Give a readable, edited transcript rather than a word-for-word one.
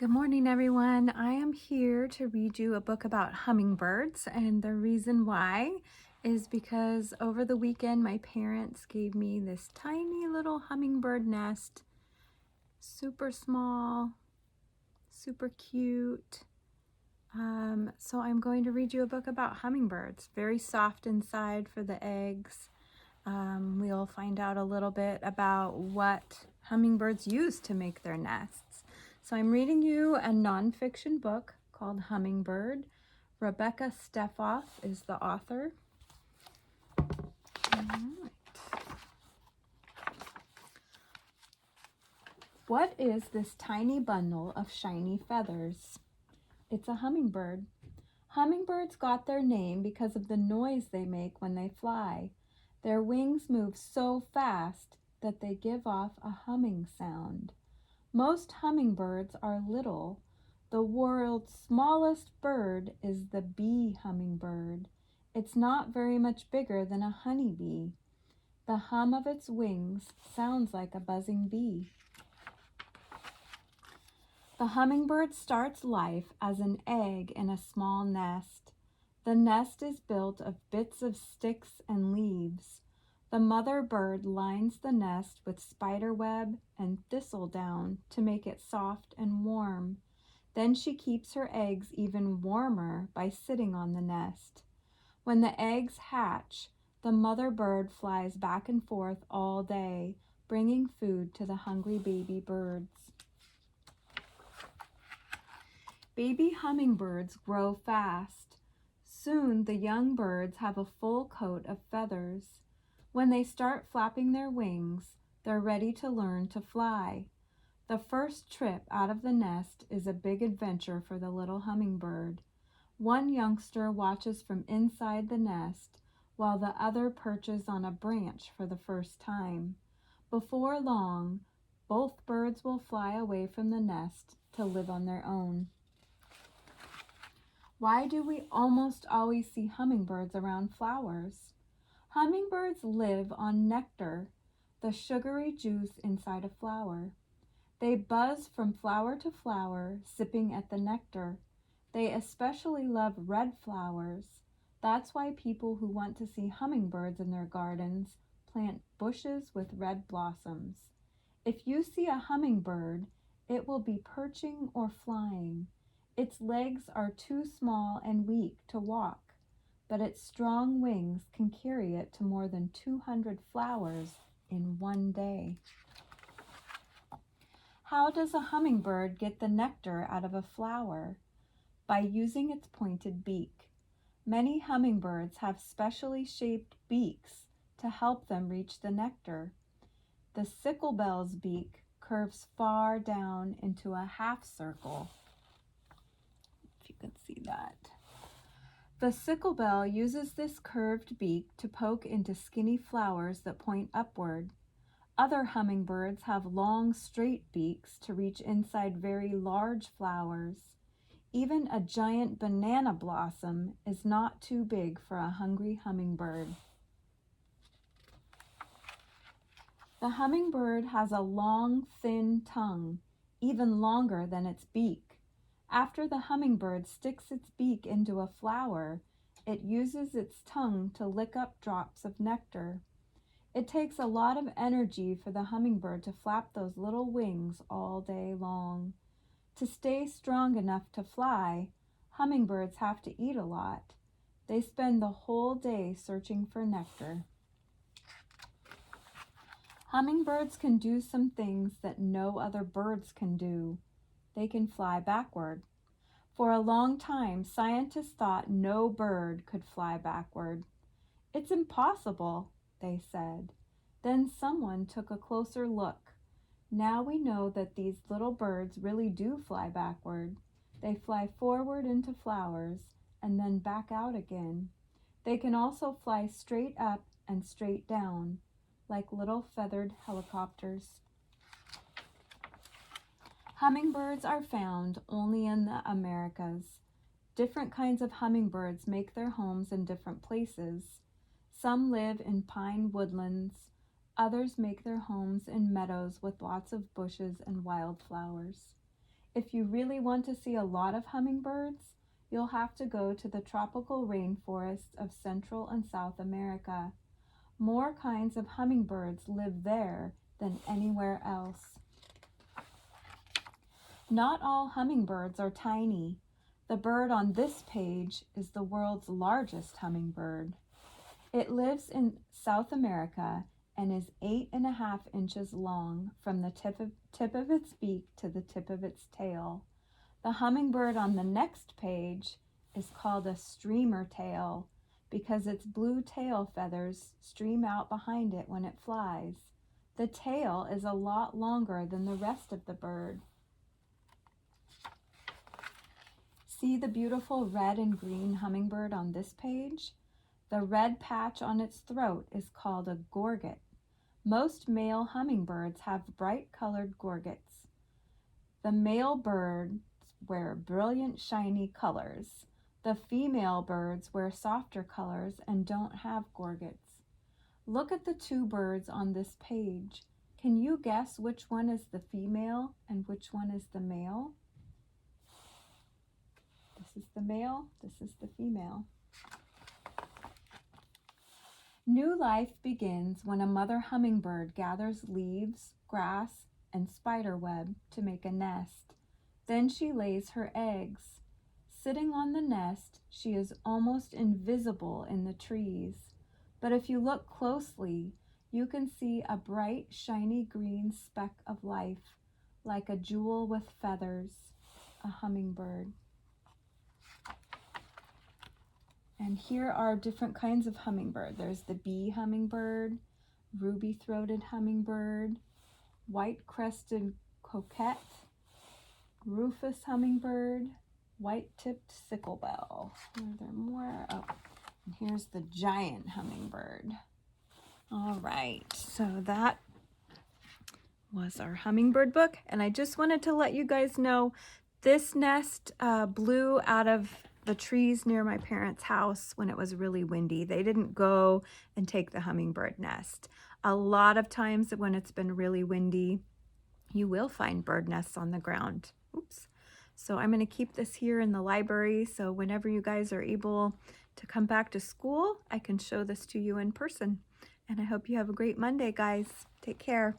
Good morning, everyone. I am here to read you a book about hummingbirds, and the reason why is because over the weekend my parents gave me this tiny little hummingbird nest, super small, super cute. So I'm going to read you a book about hummingbirds, very soft inside for the eggs. We'll find out a little bit about what hummingbirds use to make their nests. So I'm reading you a nonfiction book called Hummingbird. Rebecca Stefoff is the author. All right. What is this tiny bundle of shiny feathers? It's a hummingbird. Hummingbirds got their name because of the noise they make when they fly. Their wings move so fast that they give off a humming sound. Most hummingbirds are little. The world's smallest bird is the bee hummingbird. It's not very much bigger than a honeybee. The hum of its wings sounds like a buzzing bee. The hummingbird starts life as an egg in a small nest. The nest is built of bits of sticks and leaves. The mother bird lines the nest with spiderweb and thistledown to make it soft and warm. Then she keeps her eggs even warmer by sitting on the nest. When the eggs hatch, the mother bird flies back and forth all day, bringing food to the hungry baby birds. Baby hummingbirds grow fast. Soon the young birds have a full coat of feathers. When they start flapping their wings, they're ready to learn to fly. The first trip out of the nest is a big adventure for the little hummingbird. One youngster watches from inside the nest, while the other perches on a branch for the first time. Before long, both birds will fly away from the nest to live on their own. Why do we almost always see hummingbirds around flowers? Hummingbirds live on nectar, the sugary juice inside a flower. They buzz from flower to flower, sipping at the nectar. They especially love red flowers. That's why people who want to see hummingbirds in their gardens plant bushes with red blossoms. If you see a hummingbird, it will be perching or flying. Its legs are too small and weak to walk, but its strong wings can carry it to more than 200 flowers in one day. How does a hummingbird get the nectar out of a flower? By using its pointed beak. Many hummingbirds have specially shaped beaks to help them reach the nectar. The sicklebell's beak curves far down into a half circle. If you can see that. The sicklebell uses this curved beak to poke into skinny flowers that point upward. Other hummingbirds have long, straight beaks to reach inside very large flowers. Even a giant banana blossom is not too big for a hungry hummingbird. The hummingbird has a long, thin tongue, even longer than its beak. After the hummingbird sticks its beak into a flower, it uses its tongue to lick up drops of nectar. It takes a lot of energy for the hummingbird to flap those little wings all day long. To stay strong enough to fly, hummingbirds have to eat a lot. They spend the whole day searching for nectar. Hummingbirds can do some things that no other birds can do. They can fly backward. For a long time, scientists thought no bird could fly backward. It's impossible, they said. Then someone took a closer look. Now we know that these little birds really do fly backward. They fly forward into flowers and then back out again. They can also fly straight up and straight down, like little feathered helicopters. Hummingbirds are found only in the Americas. Different kinds of hummingbirds make their homes in different places. Some live in pine woodlands. Others make their homes in meadows with lots of bushes and wildflowers. If you really want to see a lot of hummingbirds, you'll have to go to the tropical rainforests of Central and South America. More kinds of hummingbirds live there than anywhere else. Not all hummingbirds are tiny. The bird on this page is the world's largest hummingbird. It lives in South America and is 8.5 inches long from the tip of its beak to the tip of its tail. The hummingbird on the next page is called a streamer tail because its blue tail feathers stream out behind it when it flies. The tail is a lot longer than the rest of the bird. See the beautiful red and green hummingbird on this page? The red patch on its throat is called a gorget. Most male hummingbirds have bright colored gorgets. The male birds wear brilliant shiny colors. The female birds wear softer colors and don't have gorgets. Look at the two birds on this page. Can you guess which one is the female and which one is the male? This is the male, this is the female. New life begins when a mother hummingbird gathers leaves, grass, and spider web to make a nest. Then she lays her eggs. Sitting on the nest, she is almost invisible in the trees. But if you look closely, you can see a bright, shiny green speck of life, like a jewel with feathers, a hummingbird. And here are different kinds of hummingbird. There's the bee hummingbird, ruby-throated hummingbird, white-crested coquette, rufous hummingbird, white-tipped sicklebell. Are there more? Oh, and here's the giant hummingbird. All right, so that was our hummingbird book. And I just wanted to let you guys know this nest blew out of the trees near my parents' house when it was really windy. They didn't go and take the hummingbird nest. A lot of times when it's been really windy, you will find bird nests on the ground. Oops. So I'm going to keep this here in the library, so whenever you guys are able to come back to school, I can show this to you in person. And I hope you have a great Monday, guys. Take care.